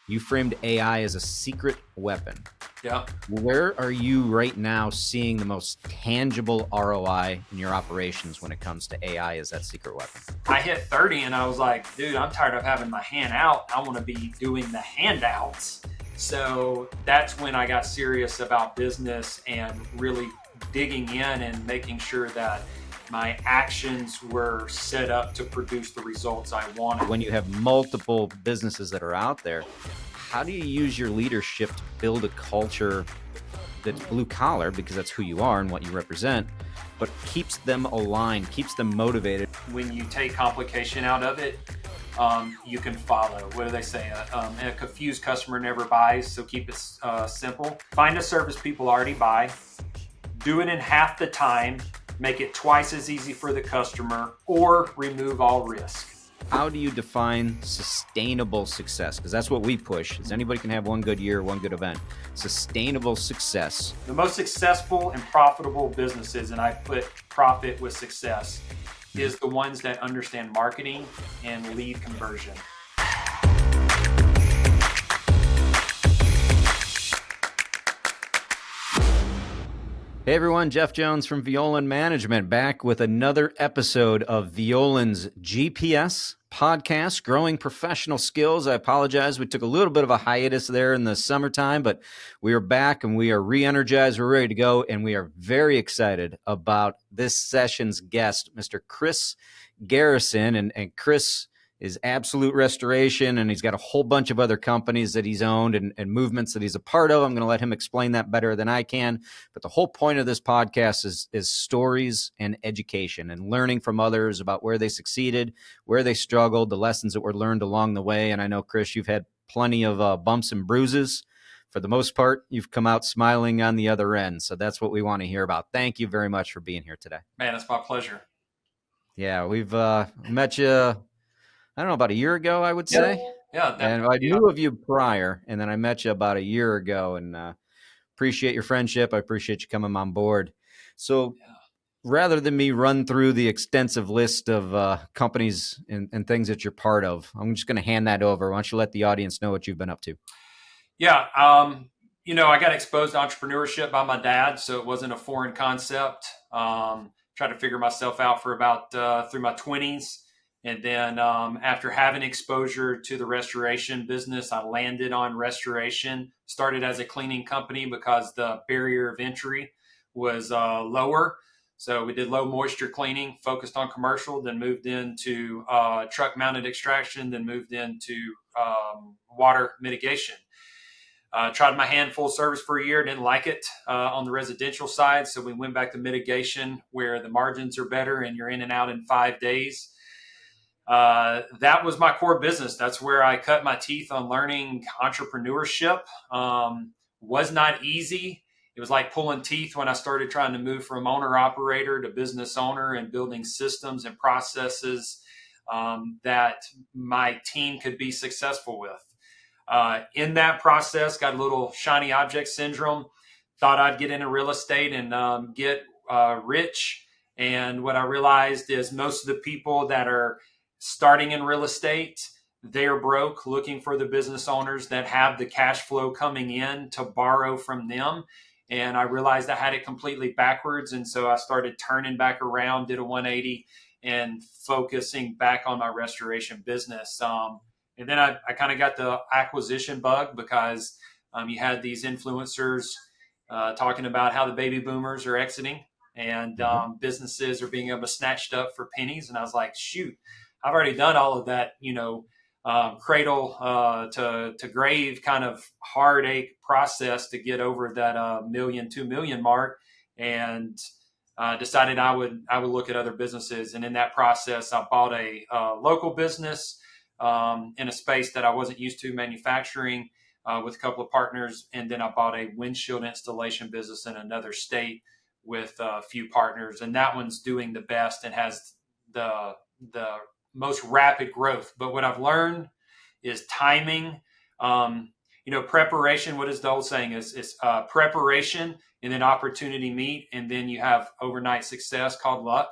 You framed AI as a secret weapon. Yeah. Where are you right now seeing the most tangible ROI in your operations when it comes to AI as that secret weapon? I hit 30 and I was like, dude, I'm tired of having my hand out. I want to be doing the handouts. So that's when I got serious about business and really digging in and making sure that my actions were set up to produce the results I wanted. When you have multiple businesses that are out there, how do you use your leadership to build a culture that's blue collar, because that's who you are and what you represent, but keeps them aligned, keeps them motivated? When you take complication out of it, you can follow. What do they say? A confused customer never buys, so keep it simple. Find a service people already buy, do it in half the time, make it twice as easy for the customer, or remove all risk. How do you define sustainable success? Because that's what we push, is anybody can have one good year, one good event. Sustainable success. The most successful and profitable businesses, and I put profit with success, is the ones that understand marketing and lead conversion. Hey everyone, Jeff Jones from Violand Management, back with another episode of Violand's GPS podcast, Growing Professional Skills. I apologize. We took a little bit of a hiatus there in the summertime, but we are back and we are re-energized. We're ready to go, and we are very excited about this session's guest, Mr. Chris Garrison. And Chris is Absolute Restoration, and he's got a whole bunch of other companies that he's owned and movements that he's a part of. I'm going to let him explain that better than I can. But the whole point of this podcast is stories and education and learning from others about where they succeeded, where they struggled, the lessons that were learned along the way. And I know, Chris, you've had plenty of bumps and bruises. For the most part, you've come out smiling on the other end. So that's what we want to hear about. Thank you very much for being here today. Man, it's my pleasure. Yeah, we've met you, I don't know, about a year ago, I would say. Yeah. And I knew of you prior, and then I met you about a year ago, and appreciate your friendship. I appreciate you coming on board. So rather than me run through the extensive list of companies and things that you're part of, I'm just going to hand that over. Why don't you let the audience know what you've been up to? Yeah. I got exposed to entrepreneurship by my dad, so it wasn't a foreign concept. Tried to figure myself out for about through my 20s. And then after having exposure to the restoration business, I landed on restoration. Started as a cleaning company because the barrier of entry was lower. So we did low moisture cleaning, focused on commercial, then moved into truck mounted extraction, then moved into water mitigation. Tried my hand full service for a year, didn't like it on the residential side. So we went back to mitigation, where the margins are better and you're in and out in 5 days. That was my core business. That's where I cut my teeth on learning entrepreneurship. Was not easy. It was like pulling teeth when I started trying to move from owner operator to business owner and building systems and processes that my team could be successful with. In that process, got a little shiny object syndrome. Thought I'd get into real estate and get rich. And what I realized is most of the people that are starting in real estate, they're broke, looking for the business owners that have the cash flow coming in to borrow from them. And I realized I had it completely backwards. And so I started turning back around, did a 180 and focusing back on my restoration business. And then I kind of got the acquisition bug because you had these influencers talking about how the baby boomers are exiting and businesses are being able to snatched up for pennies. And I was like, shoot, I've already done all of that, cradle to grave kind of heartache process to get over that $1 million, 2 million mark, and decided I would look at other businesses. And in that process, I bought a local business in a space that I wasn't used to, manufacturing with a couple of partners. And then I bought a windshield installation business in another state with a few partners. And that one's doing the best and has the most rapid growth. But what I've learned is timing, preparation. What is the old saying is preparation and then opportunity meet. And then you have overnight success called luck.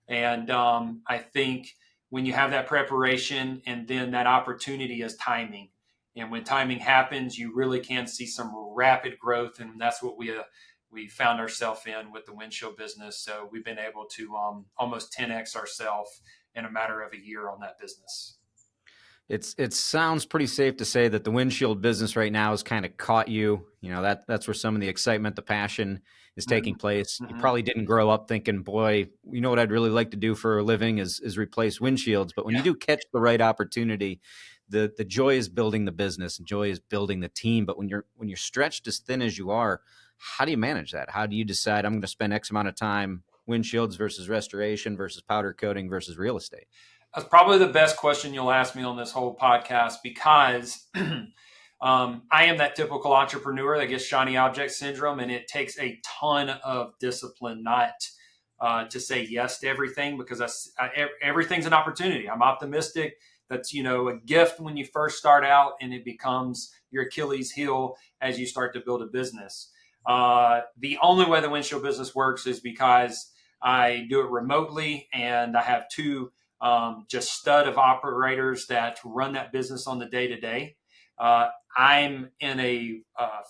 And I think when you have that preparation and then that opportunity is timing. And when timing happens, you really can see some rapid growth. And that's what we found ourselves in with the windshield business. So we've been able to almost 10x ourselves in a matter of a year on that business. It sounds pretty safe to say that the windshield business right now has kind of caught you. That's where some of the excitement, the passion is taking place. You Mm-hmm. probably didn't grow up thinking, boy, what I'd really like to do for a living is replace windshields. But when you do catch the right opportunity, the joy is building the business and joy is building the team. But when you're stretched as thin as you are, how do you manage that? How do you decide I'm going to spend X amount of time windshields versus restoration versus powder coating versus real estate? That's probably the best question you'll ask me on this whole podcast, because I am that typical entrepreneur that gets shiny object syndrome, and it takes a ton of discipline not to say yes to everything, because everything's an opportunity. I'm optimistic. That's a gift when you first start out, and it becomes your Achilles heel as you start to build a business. The only way the windshield business works is because I do it remotely, and I have two just stud of operators that run that business on the day to day. I'm in a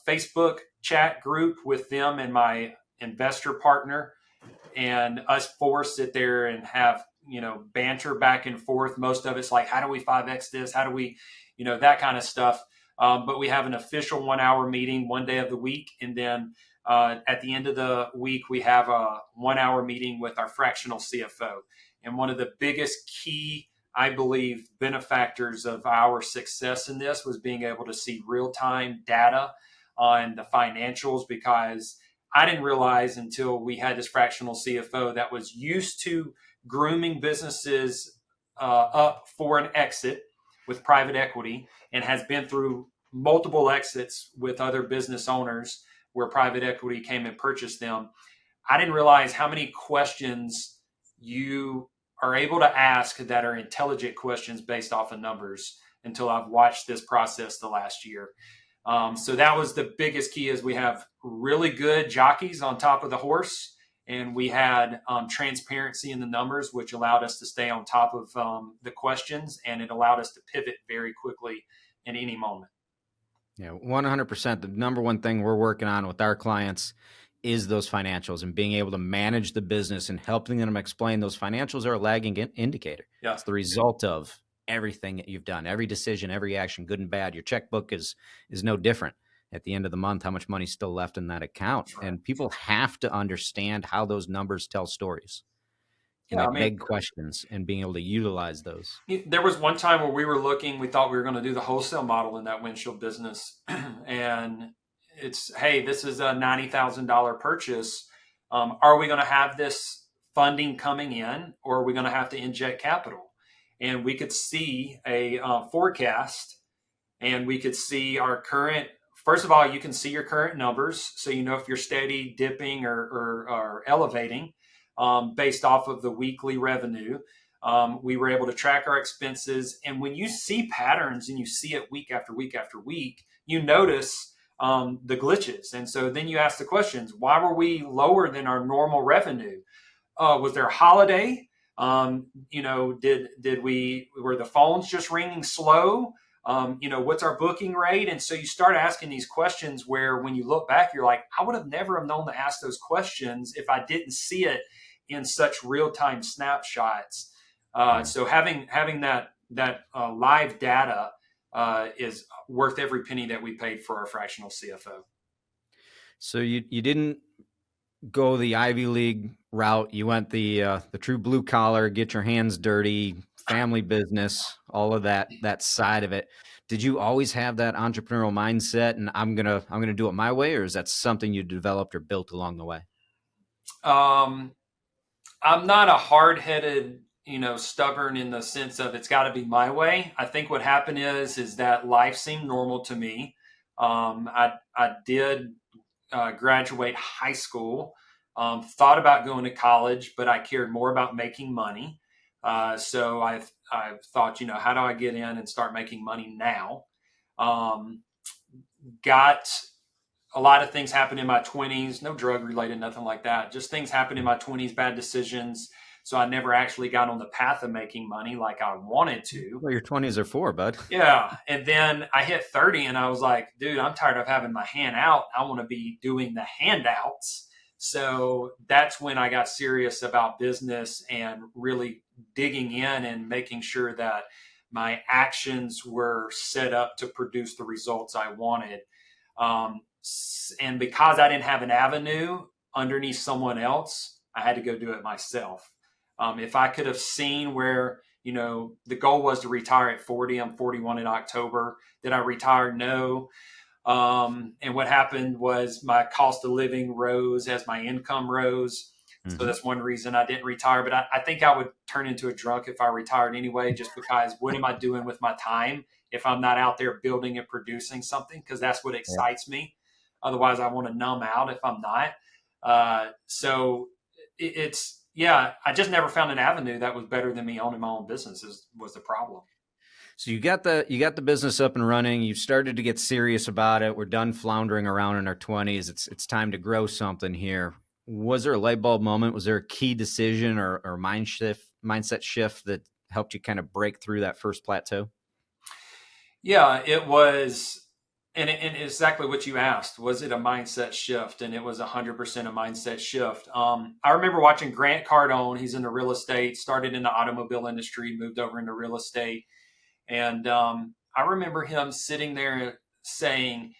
Facebook chat group with them and my investor partner, and us four sit there and have banter back and forth. Most of it's like, how do we 5x this? How do we, that kind of stuff. But we have an official 1 hour meeting one day of the week, and then at the end of the week we have a 1 hour meeting with our fractional CFO. And one of the biggest key, I believe, benefactors of our success in this was being able to see real-time data on the financials, because I didn't realize until we had this fractional CFO that was used to grooming businesses up for an exit with private equity, and has been through multiple exits with other business owners where private equity came and purchased them. I didn't realize how many questions you are able to ask that are intelligent questions based off of numbers until I've watched this process the last year. So that was the biggest key, is we have really good jockeys on top of the horse, and we had transparency in the numbers, which allowed us to stay on top of the questions, and it allowed us to pivot very quickly in any moment. Yeah, 100%. The number one thing we're working on with our clients is those financials, and being able to manage the business and helping them explain those financials are a lagging indicator. Yeah. It's the result of everything that you've done, every decision, every action, good and bad. Your checkbook is no different at the end of the month, how much money's still left in that account. Right. And people have to understand how those numbers tell stories. And they beg questions, and being able to utilize those. There was one time where we thought we were going to do the wholesale model in that windshield business. And it's, hey, this is a $90,000 purchase. Are we going to have this funding coming in, or are we going to have to inject capital? And we could see a forecast, and we could see our current, first of all, you can see your current numbers. So if you're steady dipping or elevating based off of the weekly revenue. We were able to track our expenses. And when you see patterns and you see it week after week after week, you notice the glitches. And so then you ask the questions, why were we lower than our normal revenue? Was there a holiday? Were the phones just ringing slow? What's our booking rate? And so you start asking these questions where when you look back, you're like, I would have never have known to ask those questions if I didn't see it in such real-time snapshots. So having that live data is worth every penny that we paid for our fractional CFO. So you didn't go the Ivy League route. You went the true blue collar, get your hands dirty, family business, all of that side of it. Did you always have that entrepreneurial mindset, and I'm gonna do it my way, or is that something you developed or built along the way? I'm not a hard-headed, stubborn in the sense of it's got to be my way. I think what happened is that life seemed normal to me. I did graduate high school, thought about going to college, but I cared more about making money. So I thought, how do I get in and start making money now? Got a lot of things happened in my 20s, no drug related, nothing like that. Just things happened in my 20s, bad decisions. So I never actually got on the path of making money like I wanted to. Well, your 20s are for, bud. Yeah. And then I hit 30 and I was like, dude, I'm tired of having my hand out. I want to be doing the handouts. So that's when I got serious about business and really digging in and making sure that my actions were set up to produce the results I wanted. And because I didn't have an avenue underneath someone else, I had to go do it myself. If I could have seen where, the goal was to retire at 40, I'm 41 in October. Did I retire? No. And what happened was my cost of living rose as my income rose. So Mm-hmm. that's one reason I didn't retire. But I think I would turn into a drunk if I retired anyway, just because what am I doing with my time if I'm not out there building and producing something? Because that's what Yeah. excites me. Otherwise, I want to numb out if I'm not. So it's, yeah, I just never found an avenue that was better than me owning my own business was the problem. So you got the business up and running. You started to get serious about it. We're done floundering around in our 20s. It's time to grow something here. Was there a light bulb moment? Was there a key decision or mindset shift that helped you kind of break through that first plateau? Yeah, it was, and exactly what you asked. Was it a mindset shift? And it was 100% a mindset shift. I remember watching Grant Cardone. He's in the real estate, started in the automobile industry, moved over into real estate. And I remember him sitting there saying,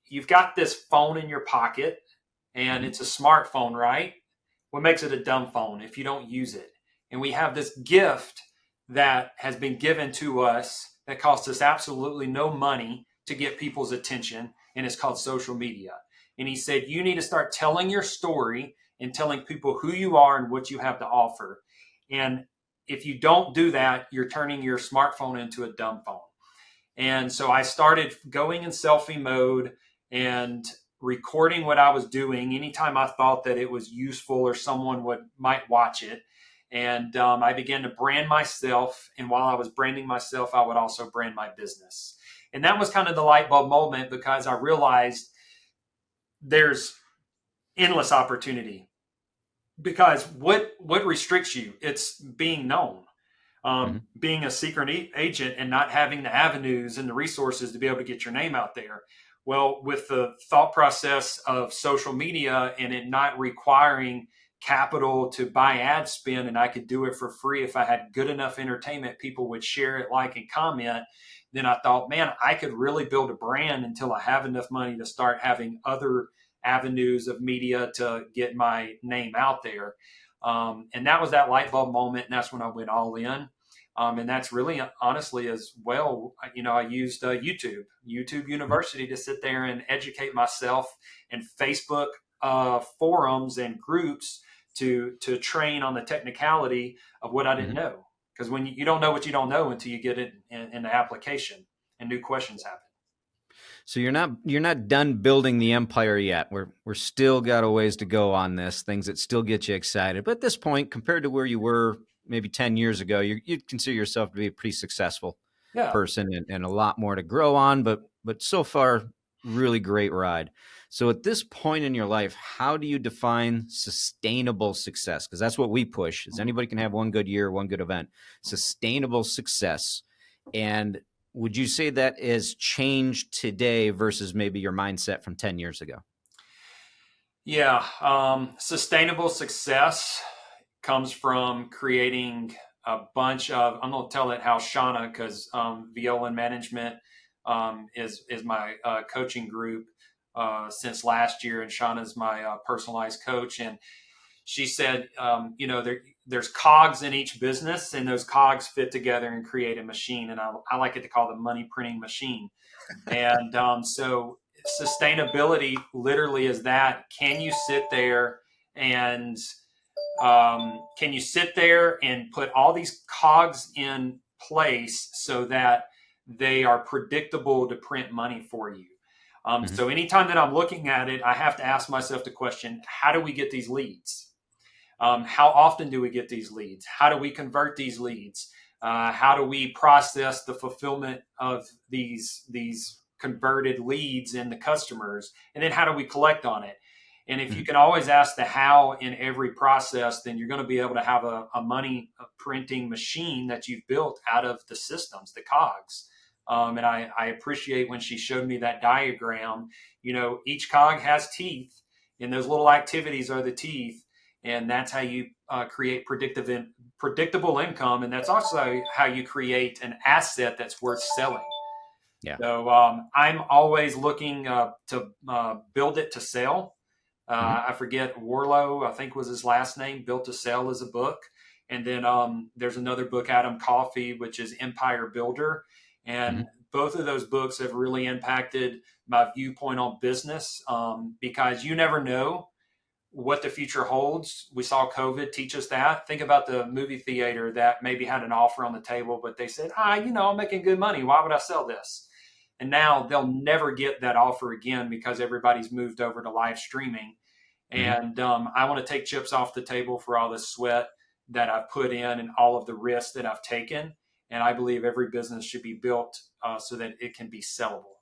you've got this phone in your pocket and Mm-hmm. it's a smartphone, right? What makes it a dumb phone if you don't use it? And we have this gift that has been given to us that costs us absolutely no money to get people's attention, and it's called social media. And he said, you need to start telling your story and telling people who you are and what you have to offer. And if you don't do that, you're turning your smartphone into a dumb phone. And so I started going in selfie mode and recording what I was doing anytime I thought that it was useful or someone might watch it. And I began to brand myself. And while I was branding myself, I would also brand my business. And that was kind of the light bulb moment because I realized there's endless opportunity. Because what restricts you? It's being known, Mm-hmm. being a secret agent and not having the avenues and the resources to be able to get your name out there. Well, with the thought process of social media and it not requiring capital to buy ad spend, and I could do it for free if I had good enough entertainment, people would share it, like, and comment. Then I thought, man, I could really build a brand until I have enough money to start having other avenues of media to get my name out there. And that was that light bulb moment. And that's when I went all in. And that's really honestly as well, I used YouTube University to sit there and educate myself, and Facebook forums and groups to train on the technicality of what I didn't Mm-hmm. know. Because when you don't know what you don't know until you get it in the application and new questions happen. So you're not done building the empire yet. We're still got a ways to go on this. Things that still get you excited. But at this point, compared to where you were maybe 10 years ago, you'd consider yourself to be a pretty successful Yeah. person and a lot more to grow on. But so far, really great ride. So at this point in your life, how do you define sustainable success? Because that's what we push. Is anybody can have one good year, one good event. Sustainable success. And would you say that has changed today versus maybe your mindset from 10 years ago? Yeah. Sustainable success comes from creating a bunch of, I'm going to tell it how Shauna, because Violand Management is my coaching group since last year. And Shauna's my personalized coach. And she said, there's cogs in each business, and those cogs fit together and create a machine. And I like it to call the money printing machine. And so sustainability literally is that. And can you sit there and put all these cogs in place so that they are predictable to print money for you? Mm-hmm. So anytime that I'm looking at it, I have to ask myself the question, how do we get these leads? How often do we get these leads? How do we convert these leads? How do we process the fulfillment of these converted leads in the customers? And then how do we collect on it? And if you Mhm. can always ask the how in every process, then you're going to be able to have a money printing machine that you've built out of the systems, the cogs. And I appreciate when she showed me that diagram. Each cog has teeth, and those little activities are the teeth. And that's how you create predictable income. And that's also how you create an asset that's worth selling. Yeah. So I'm always looking to build it to sell. Mhm. I forget Warlow, I think was his last name. Built to Sell is a book, and then there's another book, Adam Coffey, which is Empire Builder, and Mhm. both of those books have really impacted my viewpoint on business because you never know what the future holds. We saw COVID teach us that. Think about the movie theater that maybe had an offer on the table, but they said, I'm making good money. Why would I sell this? And now they'll never get that offer again because everybody's moved over to live streaming. Mhm. And I want to take chips off the table for all the sweat that I've put in and all of the risks that I've taken. And I believe every business should be built so that it can be sellable.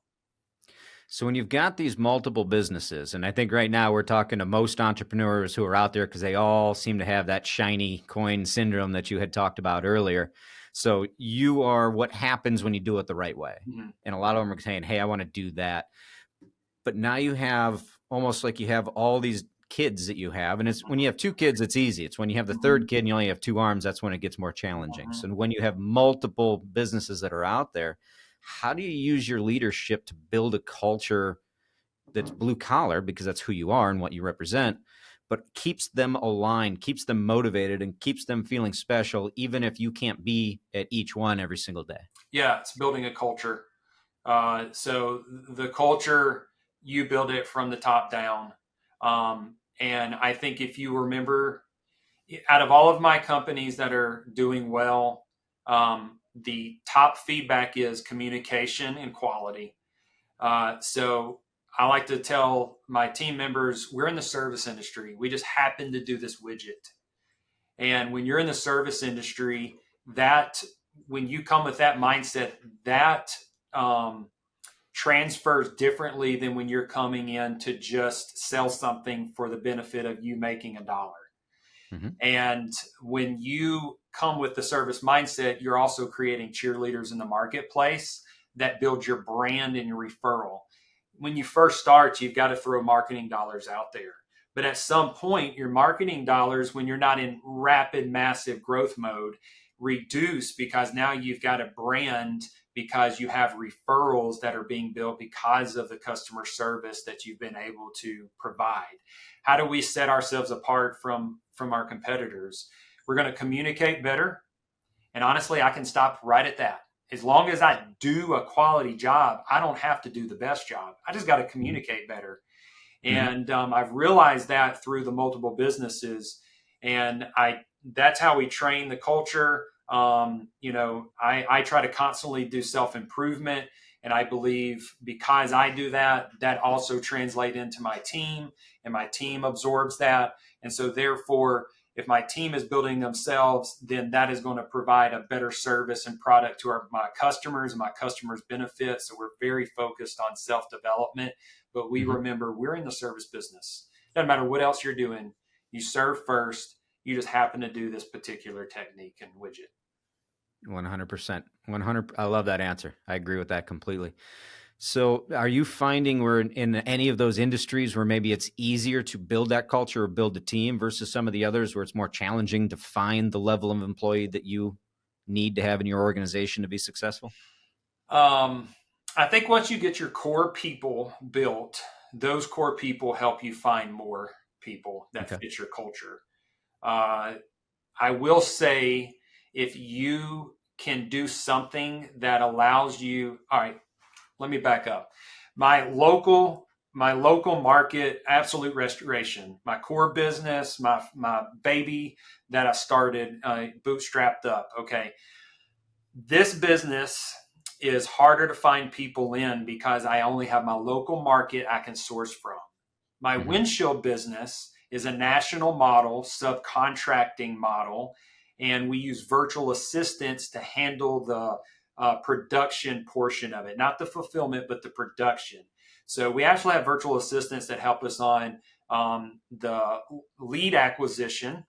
So when you've got these multiple businesses, and I think right now we're talking to most entrepreneurs who are out there because they all seem to have that shiny coin syndrome that you had talked about earlier. So you are what happens when you do it the right way. Mhm. And a lot of them are saying, hey, I want to do that. But now you have almost like you have all these kids that you have. And it's when you have two kids, it's easy. It's when you have the third kid and you only have two arms, that's when it gets more challenging. Mhm. So when you have multiple businesses that are out there, how do you use your leadership to build a culture that's blue collar because that's who you are and what you represent, but keeps them aligned, keeps them motivated, and keeps them feeling special, even if you can't be at each one every single day? Yeah, it's building a culture. So the culture, you build it from the top down. And I think if you remember, out of all of my companies that are doing well, the top feedback is communication and quality. So I like to tell my team members, we're in the service industry. We just happen to do this widget. And when you're in the service industry, that when you come with that mindset, that um, transfers differently than when you're coming in to just sell something for the benefit of you making a dollar. Mm-hmm. And when you come with the service mindset, you're also creating cheerleaders in the marketplace that build your brand and your referral. When you first start, you've got to throw marketing dollars out there. But at some point, your marketing dollars, when you're not in rapid, massive growth mode, reduce because now you've got a brand because you have referrals that are being built because of the customer service that you've been able to provide. How do we set ourselves apart from our competitors? We're going to communicate better, and honestly, I can stop right at that. As long as I do a quality job, I don't have to do the best job. I just got to communicate better. Mm-hmm. And I've realized that through the multiple businesses, and that's how we train the culture. I try to constantly do self improvement, and I believe because I do that, that also translates into my team, and my team absorbs that, and so therefore, if my team is building themselves, then that is going to provide a better service and product to my customers, and my customers benefit. So we're very focused on self development, but we Mm-hmm. remember we're in the service business. Doesn't matter what else you're doing, you serve first. You just happen to do this particular technique and widget. 100%. 100. I love that answer. I agree with that completely. So, are you finding we're in any of those industries where maybe it's easier to build that culture or build a team versus some of the others where it's more challenging to find the level of employee that you need to have in your organization to be successful? Um, I think once you get your core people built, those core people help you find more people that Okay. fit your culture. Uh, I will say if you can do something that allows you, all right, let me back up. My local market, Absolute Restoration, my core business, my baby that I started bootstrapped up. Okay, this business is harder to find people in because I only have my local market I can source from. My Mm-hmm. windshield business is a national model, subcontracting model, and we use virtual assistants to handle the production portion of it, not the fulfillment, but the production. So we actually have virtual assistants that help us on the lead acquisition,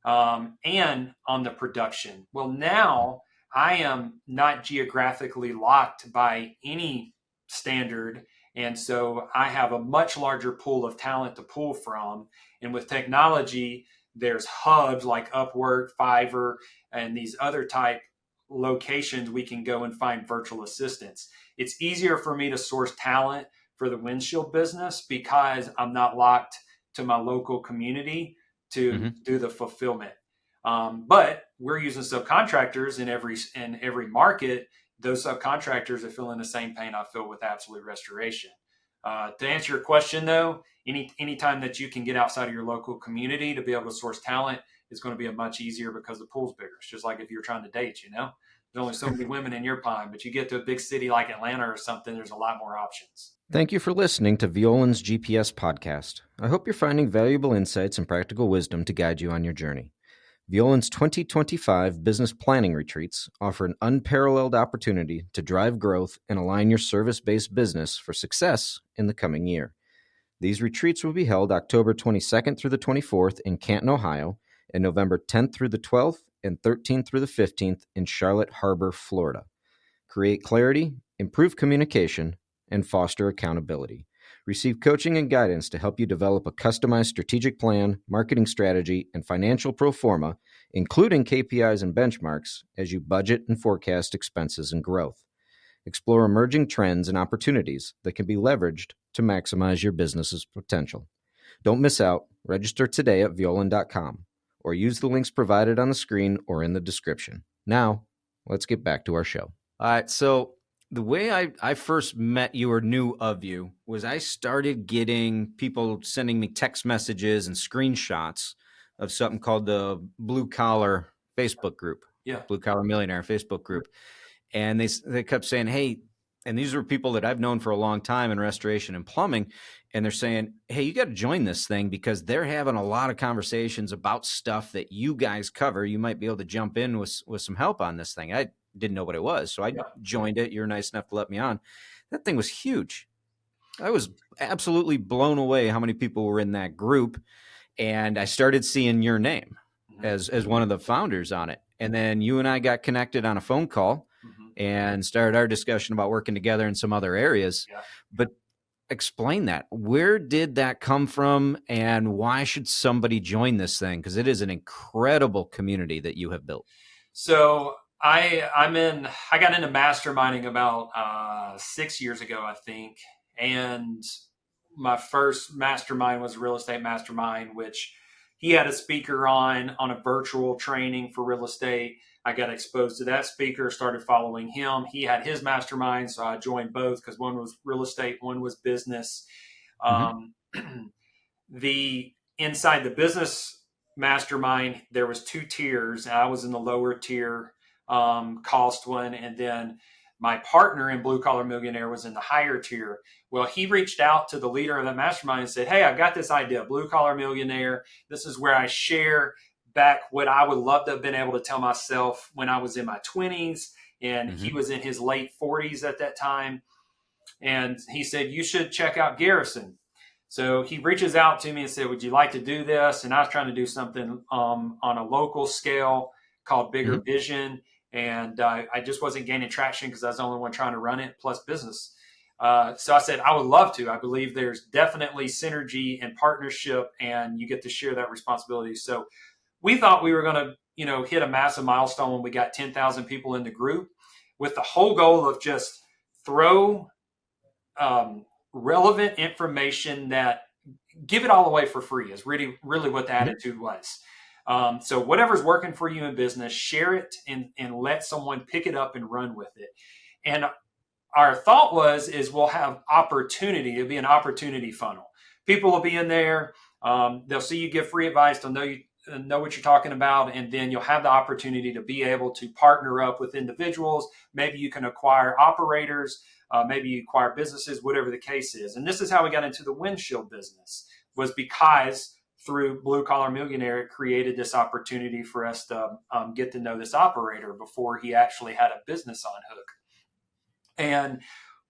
and on the production. Well, now I am not geographically locked by any standard. And so I have a much larger pool of talent to pull from. And with technology, there's hubs like Upwork, Fiverr, and these other type locations we can go and find virtual assistants. It's easier for me to source talent for the windshield business because I'm not locked to my local community to do the fulfillment. But we're using subcontractors in every market. Those subcontractors are feeling the same pain I feel with Absolute Restoration. To answer your question, though, anytime that you can get outside of your local community to be able to source talent is going to be a much easier because the pool's bigger. It's just like if you're trying to date, there's only so many women in your pine, but you get to a big city like Atlanta or something, there's a lot more options. Thank you for listening to Violand's GPS podcast. I hope you're finding valuable insights and practical wisdom to guide you on your journey. Violand's 2025 business planning retreats offer an unparalleled opportunity to drive growth and align your service-based business for success in the coming year. These retreats will be held October 22nd through the 24th in Canton, Ohio, and November 10th through the 12th and 13th through the 15th in Charlotte Harbor, Florida. Create clarity, improve communication, and foster accountability. Receive coaching and guidance to help you develop a customized strategic plan, marketing strategy, and financial pro forma, including KPIs and benchmarks, as you budget and forecast expenses and growth. Explore emerging trends and opportunities that can be leveraged to maximize your business's potential. Don't miss out. Register today at violand.com or use the links provided on the screen or in the description. Now, let's get back to our show. All right, so the way I first met you or knew of you was I started getting people sending me text messages and screenshots of something called the Blue Collar Facebook group. Yeah. Blue Collar Millionaire Facebook group. And they kept saying, hey, and these were people that I've known for a long time in restoration and plumbing. And they're saying, hey, you got to join this thing because they're having a lot of conversations about stuff that you guys cover. You might be able to jump in with some help on this thing. I didn't know what it was. So I joined it. You're nice enough to let me on. That thing was huge. I was absolutely blown away how many people were in that group. And I started seeing your name as one of the founders on it. And then you and I got connected on a phone call and started our discussion about working together in some other areas. Yeah. But explain that. Where did that come from and why should somebody join this thing? Because it is an incredible community that you have built. So I got into masterminding about 6 years ago, I think. And my first mastermind was a real estate mastermind, which he had a speaker on a virtual training for real estate. I got exposed to that speaker, started following him. He had his mastermind, so I joined both because one was real estate, one was business. The inside the business mastermind, there was 2 tiers. I was in the lower tier cost one, and then my partner in Blue Collar Millionaire was in the higher tier. Well, he reached out to the leader of that mastermind and said, hey, I've got this idea, Blue Collar Millionaire. This is where I share back what I would love to have been able to tell myself when I was in my 20s. And he was in his late 40s at that time. And he said, you should check out Garrison. So he reaches out to me and said, would you like to do this? And I was trying to do something on a local scale called Bigger Vision. And I just wasn't gaining traction because I was the only one trying to run it, plus business. So I said, I would love to. I believe there's definitely synergy and partnership, and you get to share that responsibility. So we thought we were going to, hit a massive milestone when we got 10,000 people in the group with the whole goal of just throw relevant information that give it all away for free is really, really what the attitude was. So whatever's working for you in business, share it and let someone pick it up and run with it. And our thought is we'll have opportunity. It'll be an opportunity funnel. People will be in there. They'll see you give free advice. They'll know what you're talking about. And then you'll have the opportunity to be able to partner up with individuals. Maybe you can acquire operators. Maybe you acquire businesses, whatever the case is. And this is how we got into the windshield business, was because through Blue Collar Millionaire, it created this opportunity for us to get to know this operator before he actually had a business on hook. And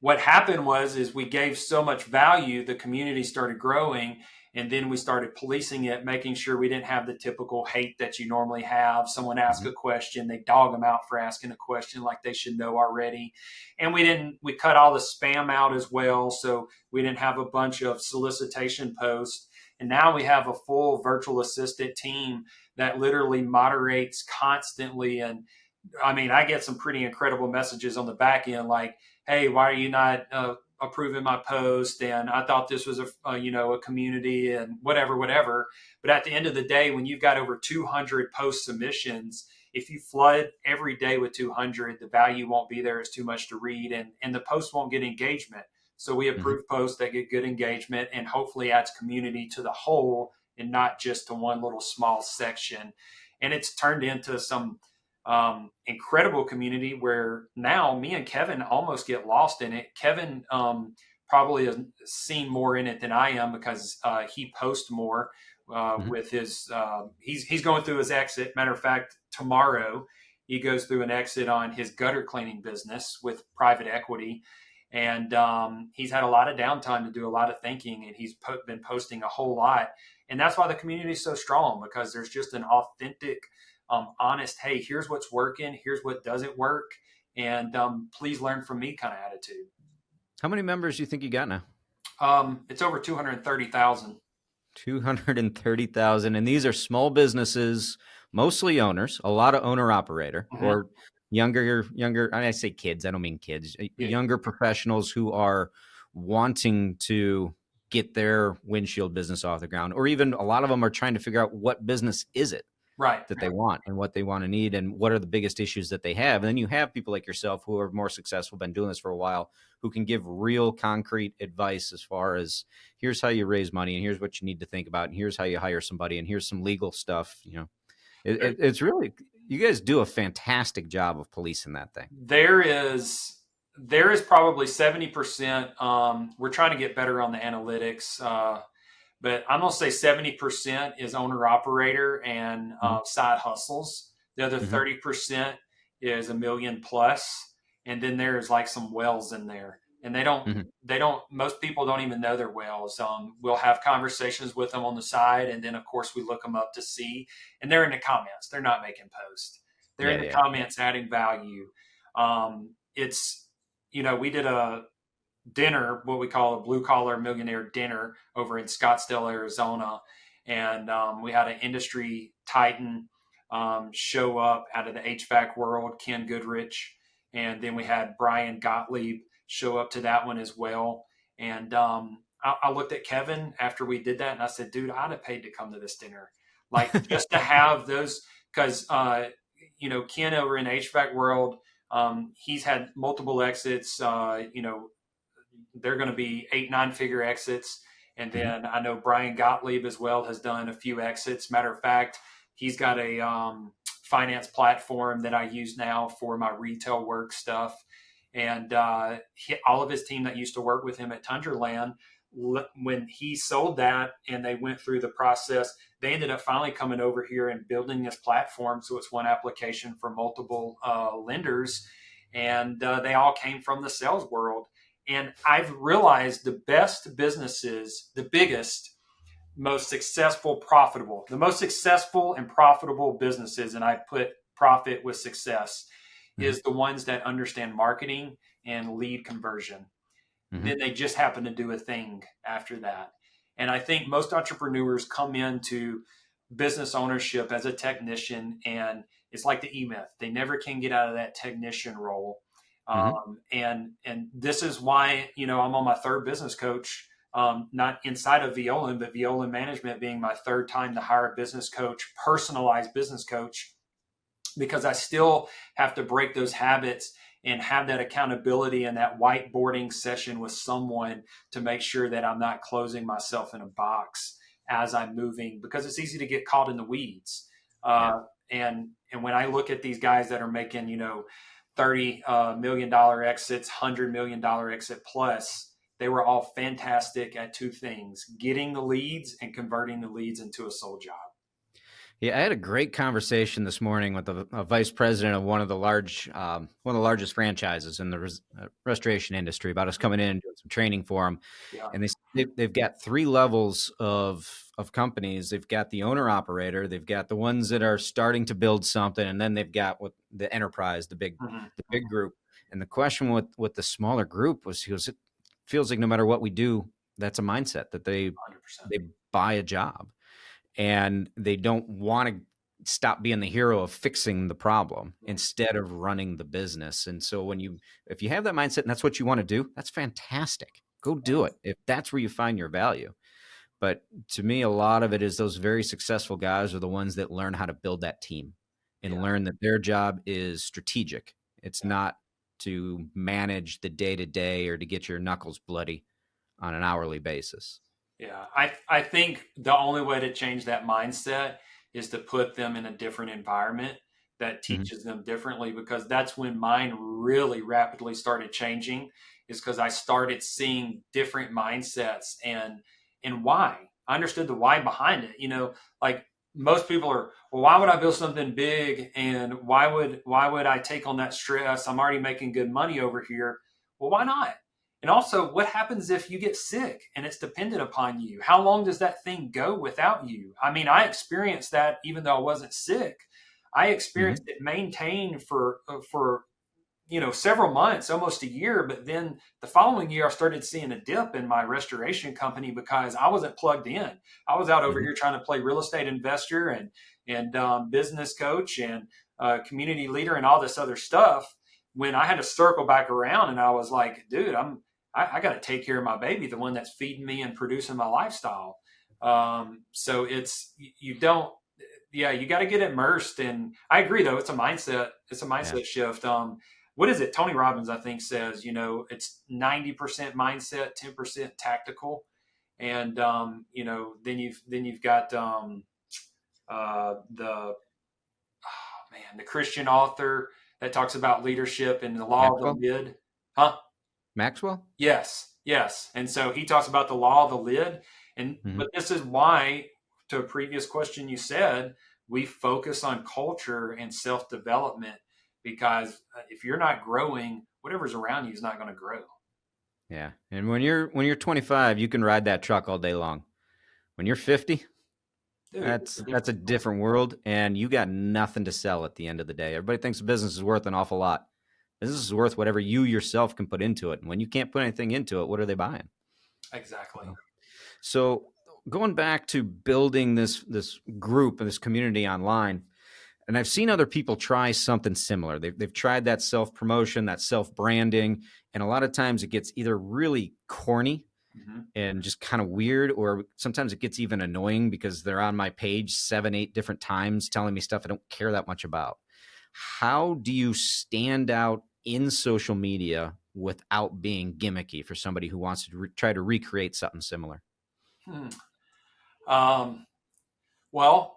what happened is we gave so much value, the community started growing, And then we started policing it, making sure we didn't have the typical hate that you normally have. Someone asks Mhm. a question, they dog them out for asking a question like they should know already. And we cut all the spam out as well. So we didn't have a bunch of solicitation posts. And now we have a full virtual assistant team that literally moderates constantly. And I mean, I get some pretty incredible messages on the back end like, hey, why are you not approving my post? And I thought this was a community and whatever. But at the end of the day, when you've got over 200 post submissions, if you flood every day with 200, the value won't be there. It's too much to read, and the post won't get engagement. So we Mhm. approve posts that get good engagement and hopefully adds community to the whole and not just to one little small section. And it's turned into some incredible community where now me and Kevin almost get lost in it. Kevin probably has seen more in it than I am because he posts more Mhm. with his. He's going through his exit. Matter of fact, tomorrow he goes through an exit on his gutter cleaning business with private equity. And he's had a lot of downtime to do a lot of thinking, and he's been posting a whole lot. And that's why the community is so strong because there's just an authentic honest, hey, here's what's working, here's what doesn't work, and please learn from me kind of attitude. How many members do you think you got now? It's over 230,000. 230,000. And these are small businesses, mostly owners, a lot of owner operator Mm-hmm. or younger, I say kids, I don't mean kids, Yeah. younger professionals who are wanting to get their windshield business off the ground, or even a lot of them are trying to figure out what business is it Right. that they want and what they want to need and what are the biggest issues that they have. And then you have people like yourself who are more successful, been doing this for a while, who can give real concrete advice as far as here's how you raise money and here's what you need to think about and here's how you hire somebody and here's some legal stuff. It's really, you guys do a fantastic job of policing that thing. There is probably 70%. We're trying to get better on the analytics. But I'm gonna say 70% is owner operator and Mm-hmm. side hustles. The other Mm-hmm. 30% is a million plus, and then there's like some wells in there, and Mm-hmm. they don't. Most people don't even know they're wells. We'll have conversations with them on the side, and then of course we look them up to see, and they're in the comments. They're not making posts. They're in Yeah, the yeah. comments adding value. It's we did a dinner, what we call a blue collar millionaire dinner over in Scottsdale, Arizona. And we had an industry titan show up out of the HVAC world, Ken Goodrich. And then we had Brian Gottlieb show up to that one as well. And I looked at Kevin after we did that and I said, dude, I'd have paid to come to this dinner. Like just to have those, because, Ken over in HVAC world, he's had multiple exits, they're going to be 8, 9 figure exits. And Mm-hmm. then I know Brian Gottlieb as well has done a few exits. Matter of fact, he's got a finance platform that I use now for my retail work stuff. And all of his team that used to work with him at Tundraland, when he sold that and they went through the process, they ended up finally coming over here and building this platform. So it's one application for multiple lenders. And they all came from the sales world. And I've realized the best businesses, the biggest, most successful, profitable, the most successful and profitable businesses, and I put profit with success, Mm-hmm. is the ones that understand marketing and lead conversion. Mm-hmm. Then they just happen to do a thing after that. And I think most entrepreneurs come into business ownership as a technician, and it's like the E Myth. They never can get out of that technician role. Mm-hmm. And this is why I'm on my third business coach, not inside of Violand, but Violand Management being my third time to hire a business coach, personalized business coach, because I still have to break those habits and have that accountability and that whiteboarding session with someone to make sure that I'm not closing myself in a box as I'm moving, because it's easy to get caught in the weeds. Yeah. And when I look at these guys that are making, $30 million exits, $100 million exit plus, they were all fantastic at two things: getting the leads and converting the leads into a sold job. Yeah, I had a great conversation this morning with a vice president of one of the largest franchises in the restoration industry about us coming in and doing some training for them. Yeah. And they they've got three levels of companies. They've got the owner operator, they've got the ones that are starting to build something, and then they've got what the enterprise, Mhm. the big group. And the question with the smaller group was, he goes, it feels like no matter what we do, that's a mindset that 100%. they buy a job and they don't want to stop being the hero of fixing the problem instead of running the business. And so if you have that mindset and that's what you want to do, that's fantastic. Go do it if that's where you find your value. But to me, a lot of it is those very successful guys are the ones that learn how to build that team and Yeah. learn that their job is strategic. It's Yeah. not to manage the day to day or to get your knuckles bloody on an hourly basis. Yeah, I think the only way to change that mindset is to put them in a different environment that Mm-hmm. teaches them differently, because that's when mine really rapidly started changing, is because I started seeing different mindsets and why. I understood the why behind it. Like most people are, well, why would I build something big, and why would I take on that stress? I'm already making good money over here. Well, why not? And also, what happens if you get sick and it's dependent upon you? How long does that thing go without you? I mean, I experienced that even though I wasn't sick. I Mm-hmm. experienced it maintained for several months, almost a year. But then the following year, I started seeing a dip in my restoration company because I wasn't plugged in. I was out over Mm-hmm. here trying to play real estate investor and business coach and community leader and all this other stuff. When I had to circle back around, and I was like, dude, I got to take care of my baby, the one that's feeding me and producing my lifestyle. So you don't, yeah, you got to get immersed. And I agree, though, it's a mindset. It's a Yeah. mindset shift. What is it? Tony Robbins, I think, says, it's 90% mindset, 10% tactical. And, then you've got, the Christian author that talks about leadership and the law of the Maxwell? lid. Huh? Maxwell? Yes, yes. And so he talks about the law of the lid. And Mm-hmm. but this is why, to a previous question you said, we focus on culture and self-development, because if you're not growing, whatever's around you is not going to grow. Yeah. And when you're 25, you can ride that truck all day long. When you're 50, Dude, it's a that's a different story. different world, and you got nothing to sell at the end of the day. Everybody thinks business is worth an awful lot. Business is worth whatever you yourself can put into it. And when you can't put anything into it, what are they buying? Exactly. So going back to building this group and this community online, and I've seen other people try something similar. They've tried that self promotion, that self branding, and a lot of times it gets either really corny Hmm. and just kind of weird, or sometimes it gets even annoying because they're on my page 7, 8 different times telling me stuff I don't care that much about. How do you stand out in social media without being gimmicky for somebody who wants to try to recreate something similar? Hmm. Um, well,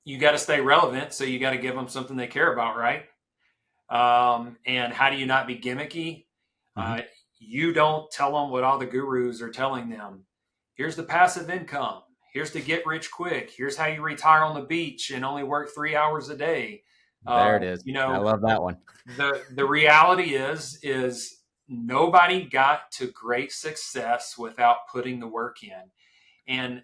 you got to stay relevant, so you got to give them something they care about, right? And how do you not be gimmicky? Mm-hmm. Uh, you don't tell them what all the gurus are telling them. Here's the passive income. Here's to get rich quick. Here's how you retire on the beach and only work 3 hours a day. There it is. You I know, love that one. the reality is nobody got to great success without putting the work in. And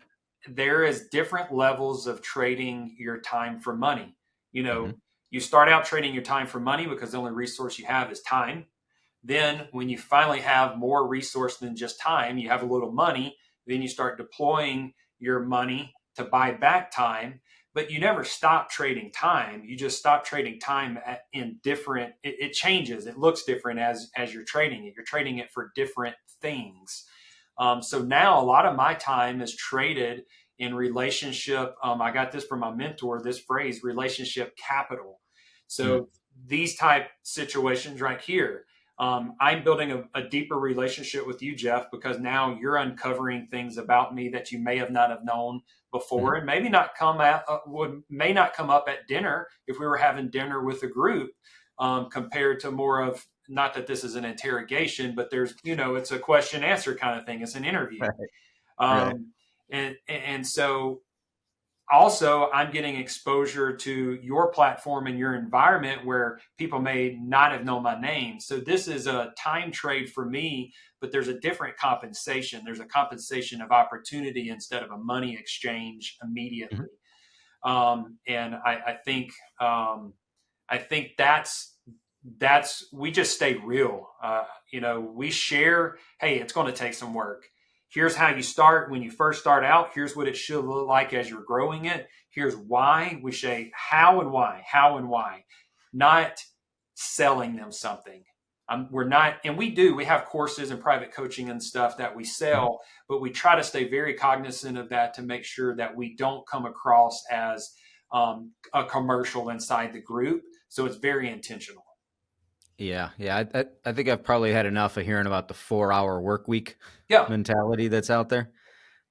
there is different levels of trading your time for money. You Mm-hmm. know, you start out trading your time for money because the only resource you have is time. Then when you finally have more resource than just time, you have a little money, then you start deploying your money to buy back time. But you never stop trading time. You just stop trading time in different. It changes. It looks different as you're trading it. You're trading it for different things. So now a lot of my time is traded in relationship. I got this from my mentor, this phrase, relationship capital. Mm. So these type situations right here, I'm building a deeper relationship with you, Jeff, because now you're uncovering things about me that you may have not have known before, Mm-hmm. and maybe not may not come up at dinner if we were having dinner with a group, compared to more of, not that this is an interrogation, but it's a question answer kind of thing. It's an interview. Right. Right. Um, and so Also, I'm getting exposure to your platform and your environment where people may not have known my name. So this is a time trade for me, but there's a different compensation. There's a compensation of opportunity instead of a money exchange immediately. Mhm. And I think that's we just stay real. We share. Hey, it's going to take some work. Here's how you start when you first start out. Here's what it should look like as you're growing it. Here's why. We say how and why, not selling them something. We're not, and we have courses and private coaching and stuff that we Mhm. sell, but we try to stay very cognizant of that to make sure that we don't come across as a commercial inside the group. So it's very intentional. Yeah, yeah. I think I've probably had enough of hearing about the 4-hour work week Yeah. mentality that's out there.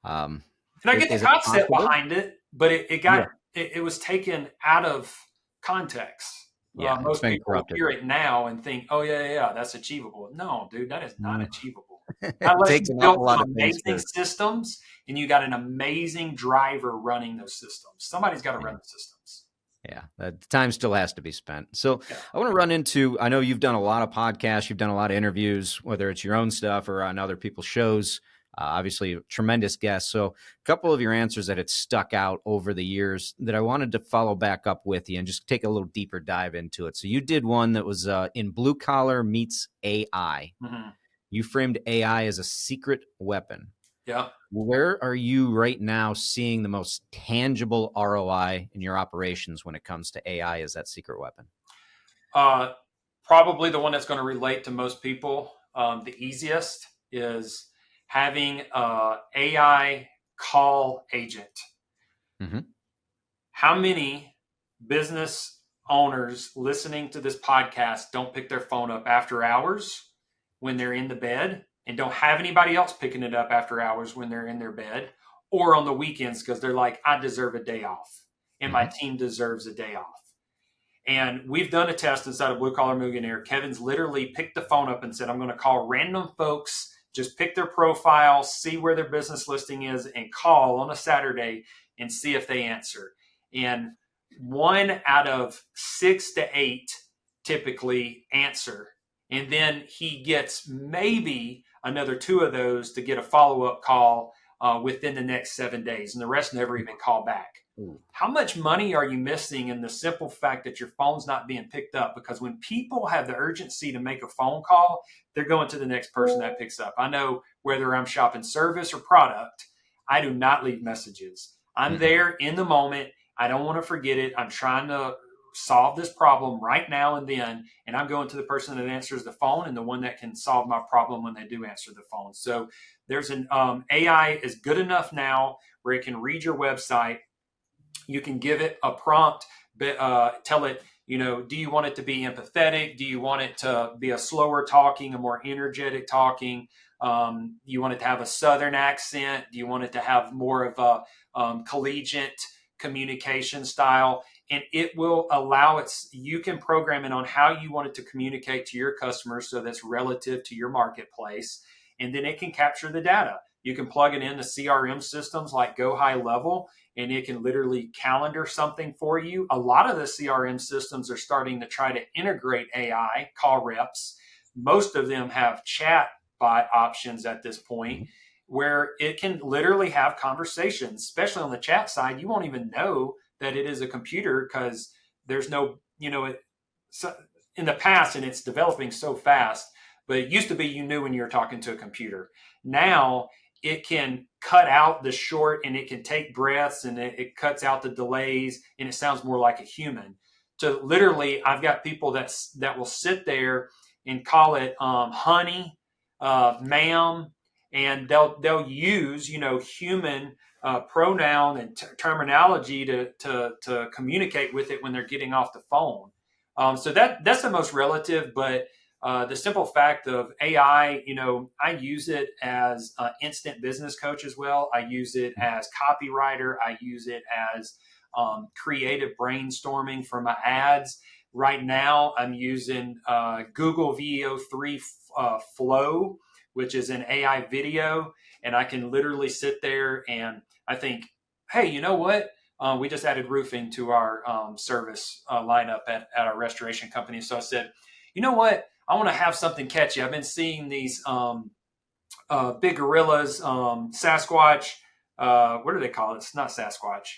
Um, And I get the is it concept possible? behind it, but Yeah, it was taken out of context. yeah. It's Most been people corrupted. hear it now and think, "Oh yeah, that's achievable." No, dude, that is not Mm. achievable. It Unless takes you an built awful lot some of things amazing to. systems and you got an amazing driver running those systems. Somebody's got to run Yeah, the systems. yeah. The time still has to be spent. So Yeah. I want to run into. I know you've done a lot of podcasts. You've done a lot of interviews, whether it's your own stuff or on other people's shows. Obviously, tremendous guests. So a couple of your answers that had stuck out over the years that I wanted to follow back up with you and just take a little deeper dive into it. So you did one that was in blue collar meets AI. Hmm. You framed AI as a secret weapon. Yeah. Where are you right now seeing the most tangible ROI in your operations when it comes to AI as that secret weapon? Uh, Probably the one that's going to relate to most people the easiest is having a AI call agent. Mm-hmm. How many business owners listening to this podcast don't pick their phone up after hours when they're in the bed and don't have anybody else picking it up after hours when they're in their bed or on the weekends because they're like, I deserve a day off and my Mm-hmm. team deserves a day off. And we've done a test inside of Blue Collar Millionaire. Kevin's literally picked the phone up and said, I'm going to call random folks, just pick their profile, see where their business listing is, and call on a Saturday and see if they answer. And 1 out of 6 to 8 typically answer. And then he gets maybe another 2 of those to get a follow up call within the next 7 days. And the rest never even call back. Ooh. How much money are you missing in the simple fact that your phone's not being picked up? Because when people have the urgency to make a phone call, they're going to the next person that picks up. I know whether I'm shopping service or product, I do not leave messages. I'm Mm-mm. there in the moment. I don't want to forget it. I'm trying to solve this problem right now and then. And I'm going to the person that answers the phone and the one that can solve my problem when they do answer the phone. So there's an AI is good enough now where it can read your website. You can give it a prompt, tell it, do you want it to be empathetic? Do you want it to be a slower talking, a more energetic talking? You want it to have a Southern accent? Do you want it to have more of a collegiate communication style? And it will allow you can program it on how you want it to communicate to your customers so that's relative to your marketplace. And then it can capture the data. You can plug it into CRM systems like Go High Level and it can literally calendar something for you. A lot of the CRM systems are starting to try to integrate AI, call reps. Most of them have chat bot options at this point where it can literally have conversations, especially on the chat side. You won't even know that it is a computer because there's no, so in the past, and it's developing so fast, but it used to be you knew when you were talking to a computer. Now it can cut out the short and it can take breaths and it cuts out the delays and it sounds more like a human. So literally, I've got people that will sit there and call it honey, ma'am, and they'll use human pronoun and terminology to communicate with it when they're getting off the phone. So that's the most relative, but the simple fact of AI, I use it as an instant business coach as well. I use it as copywriter. I use it as creative brainstorming for my ads. Right now, I'm using Google VEO3 Flow, which is an AI video, and I can literally sit there and I think, hey, you know what? we just added roofing to our service lineup at our restoration company. So I said, you know what? I want to have something catchy. I've been seeing these big gorillas, Sasquatch. What do they call it? It's not Sasquatch.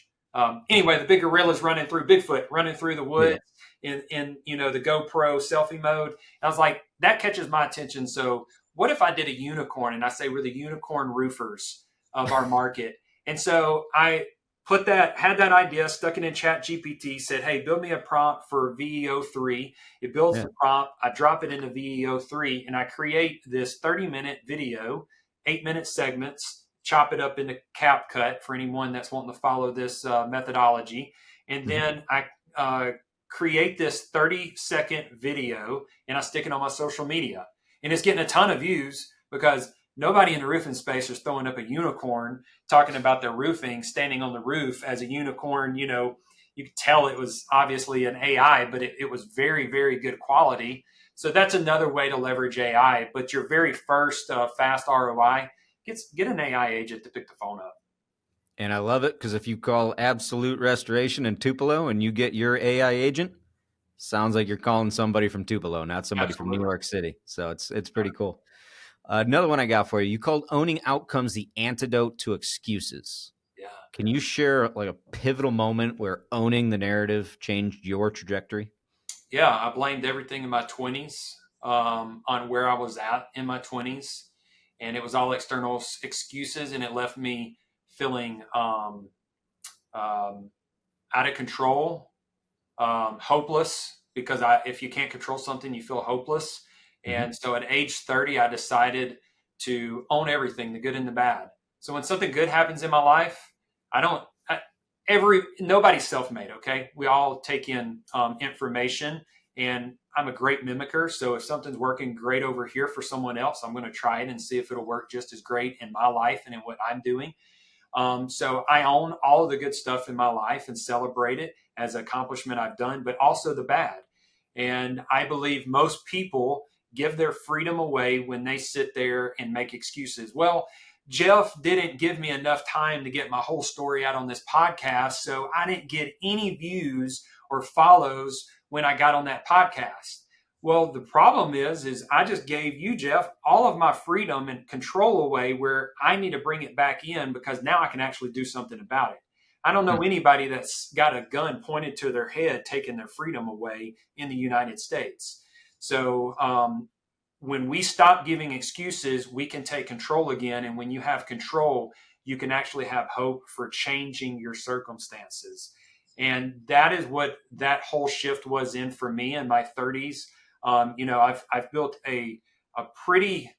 Anyway, the big gorillas running through Bigfoot, running through the Yeah. woods in the GoPro selfie mode. And I was like, that catches my attention. So what if I did a unicorn? And I say we're the unicorn roofers of our market. And so I had that idea, stuck it in Chat GPT, said, hey, build me a prompt for VEO3. It builds Yeah. the prompt. I drop it into VEO3 and I create this 30-minute video, 8-minute segments, chop it up into CapCut for anyone that's wanting to follow this methodology. And Mhm. then I create this 30-second video and I stick it on my social media. And it's getting a ton of views because nobody in the roofing space is throwing up a unicorn talking about their roofing, standing on the roof as a unicorn. You could tell it was obviously an AI, but it was very, very good quality. So that's another way to leverage AI. But your very first fast ROI, get an AI agent to pick the phone up. And I love it because if you call Absolute Restoration in Tupelo and you get your AI agent, sounds like you're calling somebody from Tupelo, not somebody from New Absolutely. York City. So it's pretty cool. Another one I got for you. You called owning outcomes the antidote to excuses. Yeah. Can you share like a pivotal moment where owning the narrative changed your trajectory? Yeah, I blamed everything in my 20s on where I was at in my 20s. And it was all external excuses. And it left me feeling um, out of control, hopeless, because if you can't control something, you feel hopeless. Mm-hmm. And so at age 30, I decided to own everything, the good and the bad. So when something good happens in my life, I don't, I, nobody's self-made. Okay. We all take in information, and I'm a great mimicker. So if something's working great over here for someone else, I'm going to try it and see if it'll work just as great in my life and in what I'm doing. So I own all of the good stuff in my life and celebrate it as an accomplishment I've done, but also the bad. And I believe most people give their freedom away when they sit there and make excuses. Well, Jeff didn't give me enough time to get my whole story out on this podcast, so I didn't get any views or follows when I got on that podcast. Well, the problem is I just gave you, Jeff, all of my freedom and control away where I need to bring it back in because now I can actually do something about it. I don't know anybody that's got a gun pointed to their head taking their freedom away in the United States. So when we stop giving excuses, we can take control again. And when you have control, you can actually have hope for changing your circumstances. And that is what that whole shift was in for me in my 30s. I've built a pretty,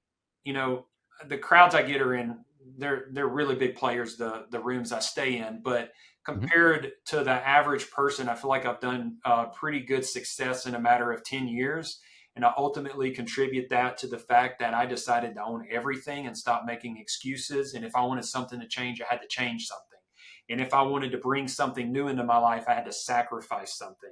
the crowds I get are in. They're really big players. The rooms I stay in, but Mm-hmm. compared to the average person, I feel like I've done pretty good success in a matter of 10 years. And I ultimately contribute that to the fact that I decided to own everything and stop making excuses. And if I wanted something to change, I had to change something. And if I wanted to bring something new into my life, I had to sacrifice something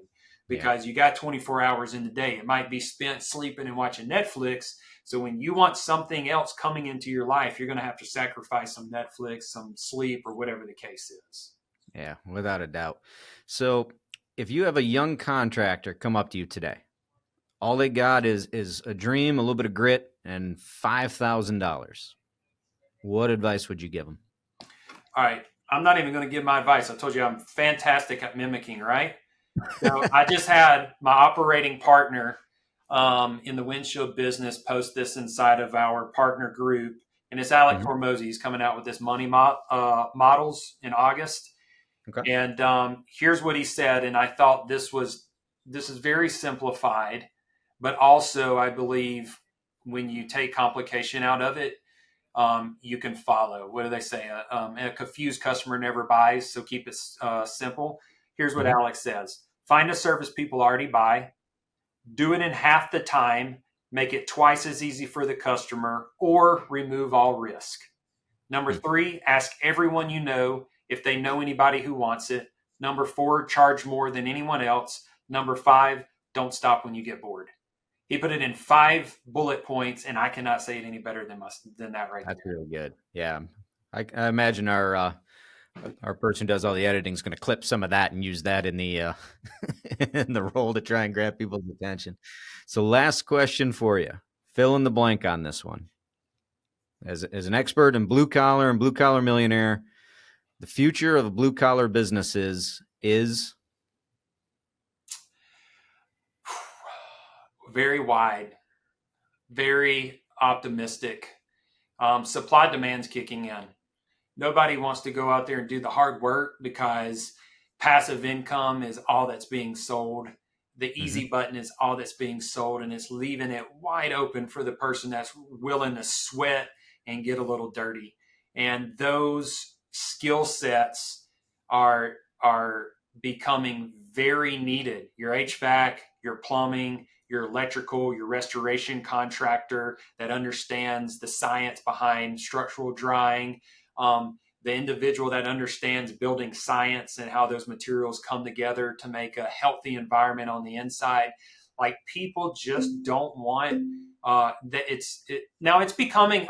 Yeah. because you got 24 hours in the day. It might be spent sleeping and watching Netflix. So when you want something else coming into your life, you're going to have to sacrifice some Netflix, some sleep, or whatever the case is. Yeah, without a doubt. So if you have a young contractor come up to you today, all they got is a dream, a little bit of grit, and $5,000. What advice would you give them? All right. I'm not even going to give my advice. I told you I'm fantastic at mimicking, right? So I just had my operating partner in the windshield business post this inside of our partner group. And it's Alec Mm-hmm. Hormozy. He's coming out with this money models in August. Okay. And here's what he said. And I thought this is very simplified, but also I believe when you take complication out of it, you can follow. What do they say? A confused customer never buys, so keep it simple. Here's what Mm-hmm. Alex says: find a service people already buy, do it in half the time, make it twice as easy for the customer, or remove all risk. Number three, ask everyone you know if they know anybody who wants it. Number four, charge more than anyone else. Number five, don't stop when you get bored. He put it in 5 bullet points, and I cannot say it any better than that right That's there. really good. Yeah. I imagine our Our person who does all the editing is going to clip some of that and use that in the in the role to try and grab people's attention. So, last question for you. Fill in the blank on this one. As an expert in blue collar and blue collar millionaire, the future of blue collar businesses is very wide, very optimistic. Supply demand's kicking in. Nobody wants to go out there and do the hard work because passive income is all that's being sold. The easy button is all that's being sold, and it's leaving it wide open for the person that's willing to sweat and get a little dirty. And those skill sets are becoming very needed. Your HVAC, your plumbing, your electrical, your restoration contractor that understands the science behind structural drying, the individual that understands building science and how those materials come together to make a healthy environment on the inside. Like, people just don't want that. Now it's becoming,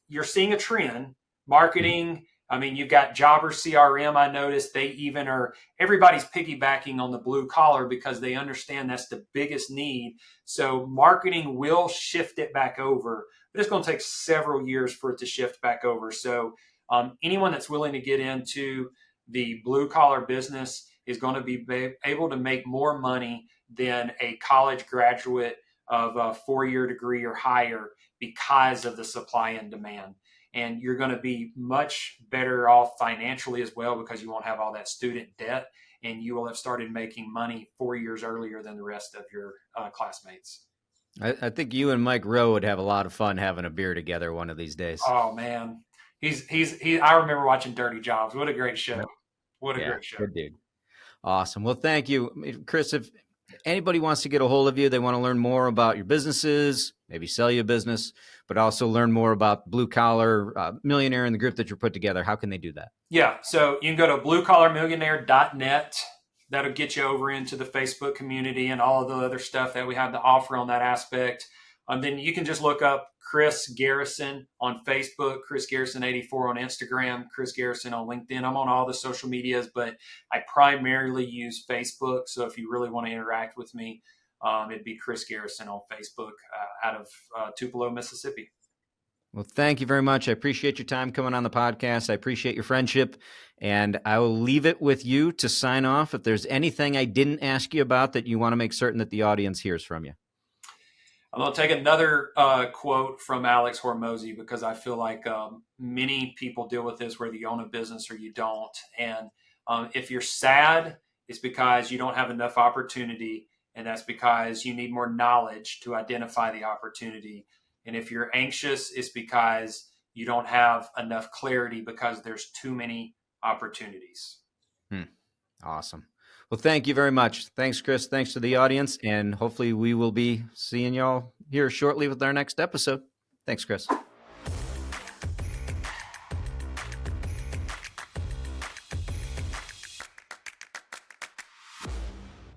you're seeing a trend. Marketing, I mean, you've got Jobber CRM. I noticed everybody's piggybacking on the blue collar because they understand that's the biggest need. So marketing will shift it back over, but it's going to take several years for it to shift back over. So anyone that's willing to get into the blue collar business is going to be able to make more money than a college graduate of a 4-year degree or higher because of the supply and demand. And you're going to be much better off financially as well because you won't have all that student debt, and you will have started making money 4 years earlier than the rest of your classmates. I think you and Mike Rowe would have a lot of fun having a beer together one of these days. Oh man, I remember watching Dirty Jobs. What a great show! What a great show! Good dude. Awesome. Well, thank you, Chris. If anybody wants to get a hold of you, they want to learn more about your businesses, maybe sell you a business, but also learn more about Blue Collar Millionaire and the group that you're put together, how can they do that? Yeah, so you can go to bluecollarmillionaire.net. That'll get you over into the Facebook community and all of the other stuff that we have to offer on that aspect. Then you can just look up Chris Garrison on Facebook, Chris Garrison 84 on Instagram, Chris Garrison on LinkedIn. I'm on all the social medias, but I primarily use Facebook. So if you really want to interact with me, it'd be Chris Garrison on Facebook out of Tupelo, Mississippi. Well, thank you very much. I appreciate your time coming on the podcast. I appreciate your friendship, and I will leave it with you to sign off. If there's anything I didn't ask you about that you want to make certain that the audience hears from you. I'm going to take another quote from Alex Hormozy because I feel like many people deal with this whether you own a business or you don't. And if you're sad, it's because you don't have enough opportunity, and that's because you need more knowledge to identify the opportunity. And if you're anxious, it's because you don't have enough clarity because there's too many opportunities. Awesome. Well, thank you very much. Thanks, Chris. Thanks to the audience. And hopefully we will be seeing y'all here shortly with our next episode. Thanks, Chris.